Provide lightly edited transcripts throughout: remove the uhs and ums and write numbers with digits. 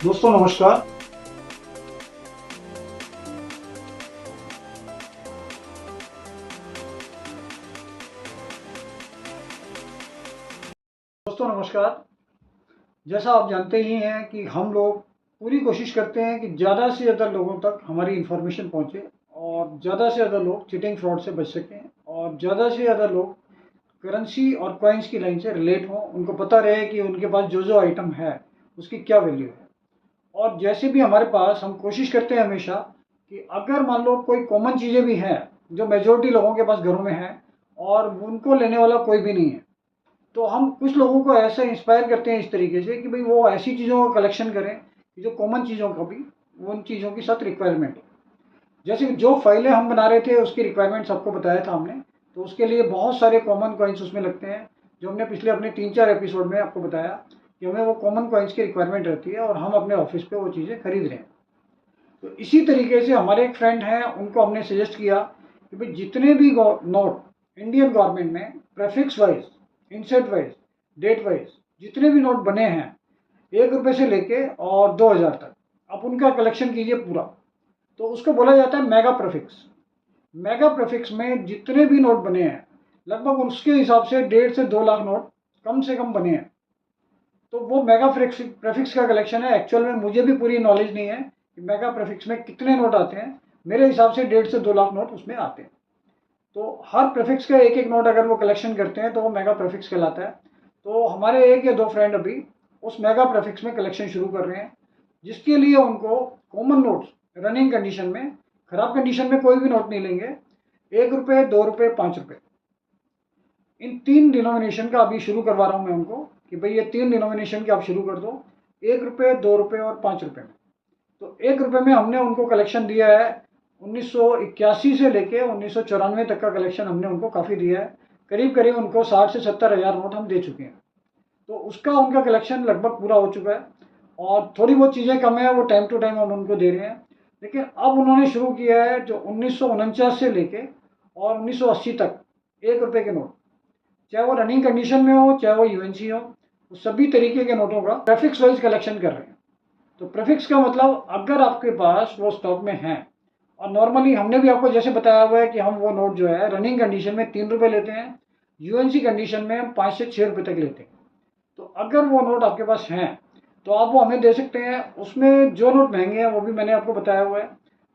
दोस्तों नमस्कार। जैसा आप जानते ही हैं कि हम लोग पूरी कोशिश करते हैं कि ज़्यादा से ज़्यादा लोगों तक हमारी इन्फॉर्मेशन पहुंचे और ज़्यादा से ज़्यादा लोग चीटिंग फ्रॉड से बच सकें और ज़्यादा से ज़्यादा लोग करेंसी और कॉइन्स की लाइन से रिलेट हों, उनको पता रहे कि उनके पास जो जो आइटम है उसकी क्या वैल्यू है। और जैसे भी हमारे पास हम कोशिश करते हैं हमेशा कि अगर मान लो कोई कॉमन चीज़ें भी हैं जो मेजोरिटी लोगों के पास घरों में हैं और उनको लेने वाला कोई भी नहीं है, तो हम कुछ लोगों को ऐसा इंस्पायर करते हैं इस तरीके से कि भाई वो ऐसी चीज़ों का कलेक्शन करें जो कॉमन चीज़ों का भी उन चीज़ों की साथ रिक्वायरमेंट है। जैसे कि जो फाइलें हम बना रहे थे उसकी रिक्वायरमेंट्स आपको बताया था हमने, तो उसके लिए बहुत सारे कॉमन कॉइन्स उसमें लगते हैं जो हमने पिछले अपने 3-4 एपिसोड में आपको बताया कि हमें वो कॉमन कॉइन्स की रिक्वायरमेंट रहती है और हम अपने ऑफिस पे वो चीज़ें खरीद रहे हैं। तो इसी तरीके से हमारे एक फ्रेंड हैं, उनको हमने सजेस्ट किया कि भाई जितने भी नोट इंडियन गवर्नमेंट में prefix wise, inset wise, date wise जितने भी नोट बने हैं 1 रुपये से लेके और 2000 तक, आप उनका कलेक्शन कीजिए पूरा। तो उसको बोला जाता है मेगा प्रेफिक्स। मेगा प्रेफिक्स में जितने भी नोट बने हैं लगभग उसके हिसाब से 1.5 से 2 लाख नोट कम से कम बने हैं। तो वो मेगा प्रेफिक्स का कलेक्शन है। एक्चुअल में मुझे भी पूरी नॉलेज नहीं है कि मेगा प्रेफिक्स में कितने नोट आते हैं। मेरे हिसाब से 1.5 से 2 लाख नोट उसमें आते हैं। तो हर प्रेफिक्स का एक एक नोट अगर वो कलेक्शन करते हैं तो वो मेगा प्रेफिक्स कहलाता है। तो हमारे एक या दो फ्रेंड अभी उस मेगा प्रेफिक्स में कलेक्शन शुरू कर रहे हैं, जिसके लिए उनको कॉमन नोट्स रनिंग कंडीशन में, खराब कंडीशन में कोई भी नोट नहीं लेंगे, 1 रुपये, 2 रुपये, 5 रुपये, इन 3 डिनोमिनेशन का अभी शुरू करवा रहा हूँ मैं उनको कि भाई ये 3 डिनोमिनेशन के आप शुरू कर दो, 1 रुपये, 2 रुपये और 5 रुपये में। तो 1 रुपये में हमने उनको कलेक्शन दिया है 1981 से लेके 1994 तक का कलेक्शन हमने उनको काफ़ी दिया है। करीब करीब उनको 60 से 70 हज़ार नोट हम दे चुके हैं। तो उसका उनका कलेक्शन लगभग पूरा हो चुका है और थोड़ी बहुत चीज़ें कम है वो टाइम टू टाइम हम उनको दे रहे हैं। लेकिन अब उन्होंने शुरू किया है जो 1949 से लेके और 1980 तक 1 रुपये के नोट, चाहे वो रनिंग कंडीशन में हो चाहे वो यूएनसी हो, वो सभी तरीके के नोटों का प्रेफिक्स वाइज कलेक्शन कर रहे हैं। तो प्रेफिक्स का मतलब अगर आपके पास वो स्टॉक में है, और नॉर्मली हमने भी आपको जैसे बताया हुआ है कि हम वो नोट जो है रनिंग कंडीशन में 3 रुपये लेते हैं, यूएनसी कंडीशन में हम 5 से 6 रुपये तक लेते हैं। तो अगर वो नोट आपके पास हैं तो आप वो हमें दे सकते हैं। उसमें जो नोट महंगे हैं वो भी मैंने आपको बताया हुआ है,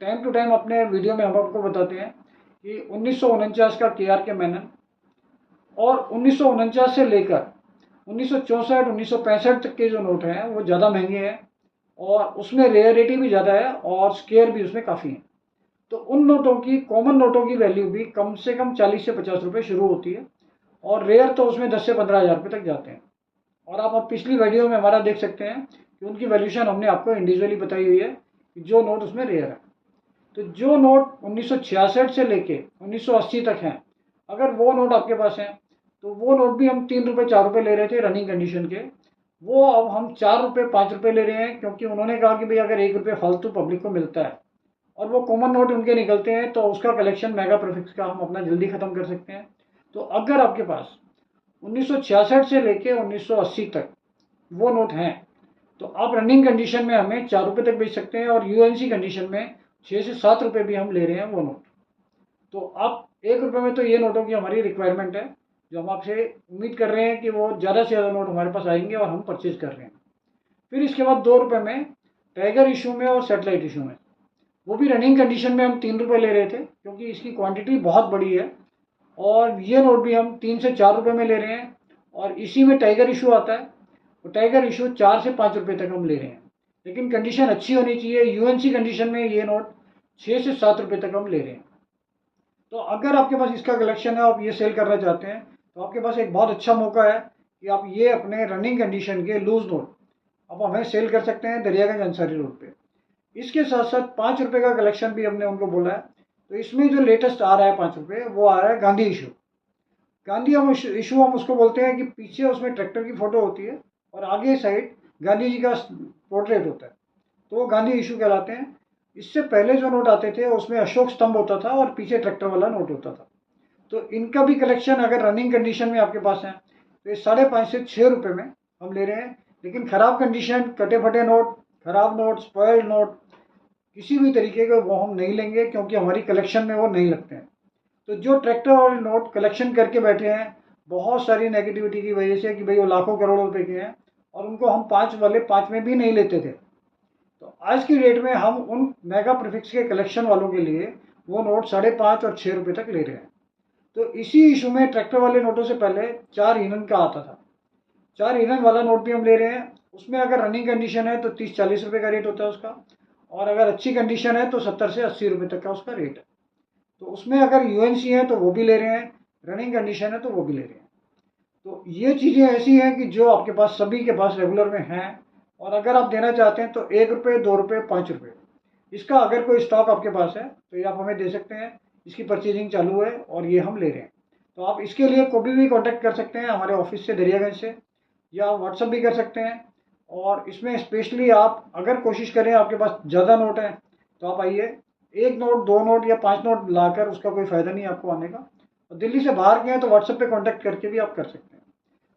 टाइम टू टाइम अपने वीडियो में हम आपको बताते हैं कि 1949 का KRK मेनन और 1949 से लेकर 1964 1965 तक के जो नोट हैं वो ज़्यादा महंगे हैं और उसमें रेयरिटी भी ज़्यादा है और स्केयर भी उसमें काफ़ी है। तो उन नोटों की, कॉमन नोटों की वैल्यू भी कम से कम 40 से 50 रुपये शुरू होती है और रेयर तो उसमें 10 से 15 हज़ार रुपये तक जाते हैं। और आप अब पिछली वीडियो में हमारा देख सकते हैं कि उनकी वैल्यूशन हमने आपको इंडिविजुअली बताई हुई है कि जो नोट उसमें रेयर है। तो जो नोट 1966 से लेके 1980 तक हैं, अगर वो नोट आपके पास हैं तो वो नोट भी हम 3 रुपये 4 रुपये ले रहे थे रनिंग कंडीशन के, वो अब हम 4 रुपये 5 रुपये ले रहे हैं, क्योंकि उन्होंने कहा कि भाई अगर 1 रुपये फालतू पब्लिक को मिलता है और वो कॉमन नोट उनके निकलते हैं तो उसका कलेक्शन मेगा प्रीफिक्स का हम अपना जल्दी ख़त्म कर सकते हैं। तो अगर आपके पास 1966 से लेके 1980 तक वो नोट हैं तो आप रनिंग कंडीशन में हमें 4 रुपये तक बेच सकते हैं और यूएनसी कंडीशन में 6 से 7 रुपये भी हम ले रहे हैं वो नोट। तो आप 1 रुपये में तो ये नोटों की हमारी रिक्वायरमेंट है, जो हम आपसे उम्मीद कर रहे हैं कि वो ज़्यादा से ज़्यादा नोट हमारे पास आएंगे और हम परचेज कर रहे हैं। फिर इसके बाद 2 रुपये में टाइगर इशू में और सेटेलाइट इशू में, वो भी रनिंग कंडीशन में हम 3 रुपये ले रहे थे क्योंकि इसकी क्वांटिटी बहुत बड़ी है और ये नोट भी हम 3 से 4 रुपये में ले रहे हैं। और इसी में टाइगर इशू आता है, तो टाइगर इशू 4 से 5 रुपये तक हम ले रहे हैं, लेकिन कंडीशन अच्छी होनी चाहिए। यूएनसी कंडीशन में ये नोट 6 से 7 रुपये तक हम ले रहे हैं। तो अगर आपके पास इसका कलेक्शन है, आप ये सेल करना चाहते हैं, तो आपके पास एक बहुत अच्छा मौका है कि आप ये अपने रनिंग कंडीशन के लूज नोट आप हमें सेल कर सकते हैं दरियागंज अंसारी रोड पे। इसके साथ साथ 5 रुपये का कलेक्शन भी हमने उनको बोला है। तो इसमें जो लेटेस्ट आ रहा है 5 रुपये, वो आ रहा है गांधी इशू। गांधी हम इशू हम उसको बोलते हैं कि पीछे उसमें ट्रैक्टर की फोटो होती है और आगे साइड गांधी जी का पोर्ट्रेट होता है, तो वो गांधी इशू कहलाते हैं। इससे पहले जो नोट आते थे उसमें अशोक स्तंभ होता था और पीछे ट्रैक्टर वाला नोट होता था। तो इनका भी कलेक्शन अगर रनिंग कंडीशन में आपके पास है तो ये 5.5 से 6 रुपये में हम ले रहे हैं। लेकिन ख़राब कंडीशन, कटे फटे नोट, खराब नोट, स्पॉइल्ड नोट, किसी भी तरीके के वो हम नहीं लेंगे, क्योंकि हमारी कलेक्शन में वो नहीं लगते हैं। तो जो ट्रैक्टर वाले नोट कलेक्शन करके बैठे हैं बहुत सारी नेगेटिविटी की वजह से कि भाई वो लाखों करोड़ों रुपए के हैं, और उनको हम 5 वाले 5 में भी नहीं लेते थे, तो आज की डेट में हम उन मेगा प्रीफिक्स के कलेक्शन वालों के लिए वो नोट 5.5 और 6 रुपए तक ले रहे हैं। तो इसी इशू में ट्रैक्टर वाले नोटों से पहले 4 ईंधन का आता था, 4 ईंधन वाला नोट भी हम ले रहे हैं। उसमें अगर रनिंग कंडीशन है तो 30-40 रुपए का रेट होता है उसका, और अगर अच्छी कंडीशन है तो 70 से 80 रुपए तक का उसका रेट है। तो उसमें अगर यूएनसी है तो वो भी ले रहे हैं, रनिंग कंडीशन है तो वो भी ले रहे हैं। तो ये चीज़ें ऐसी हैं कि जो आपके पास सभी के पास रेगुलर में हैं, और अगर आप देना चाहते हैं तो 1 रुपये, 2 रुपये, 5 रुपये इसका अगर कोई स्टॉक आपके पास है तो ये आप हमें दे सकते हैं। इसकी परचेजिंग चालू है और ये हम ले रहे हैं। तो आप इसके लिए कभी भी कांटेक्ट कर सकते हैं हमारे ऑफिस से दरियागंज से, या व्हाट्सअप भी कर सकते हैं। और इसमें स्पेशली आप अगर कोशिश करें, आपके पास ज़्यादा नोट है तो आप आइए, 1 नोट, 2 नोट या 5 नोट लाकर उसका कोई फ़ायदा नहीं आपको आने का। और दिल्ली से बाहर के हैं तो व्हाट्सएप पे कांटेक्ट करके भी आप कर सकते हैं।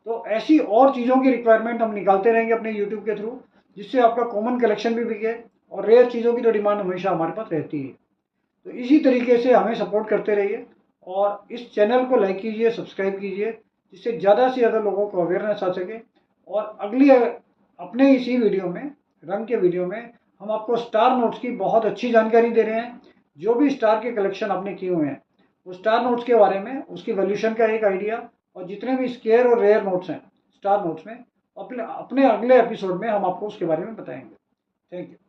तो ऐसी और चीज़ों की रिक्वायरमेंट हम निकालते रहेंगे अपने यूट्यूब के थ्रू, जिससे आपका कॉमन कलेक्शन भी बिके, और रेयर चीज़ों की तो डिमांड हमेशा हमारे पास रहती है। तो इसी तरीके से हमें सपोर्ट करते रहिए, और इस चैनल को लाइक कीजिए, सब्सक्राइब कीजिए, जिससे ज़्यादा से ज़्यादा लोगों को अवेयरनेस आ सके। और अगली अपने इसी वीडियो में, रंग के वीडियो में, हम आपको स्टार नोट्स की बहुत अच्छी जानकारी दे रहे हैं। जो भी स्टार के कलेक्शन आपने किए हुए हैं वो स्टार नोट्स के बारे में, उसकी वैल्यूशन का एक आइडिया, और जितने भी स्केयर और रेयर नोट्स हैं स्टार नोट्स में, अपने अपने अगले एपिसोड में हम आपको उसके बारे में बताएंगे। Thank you.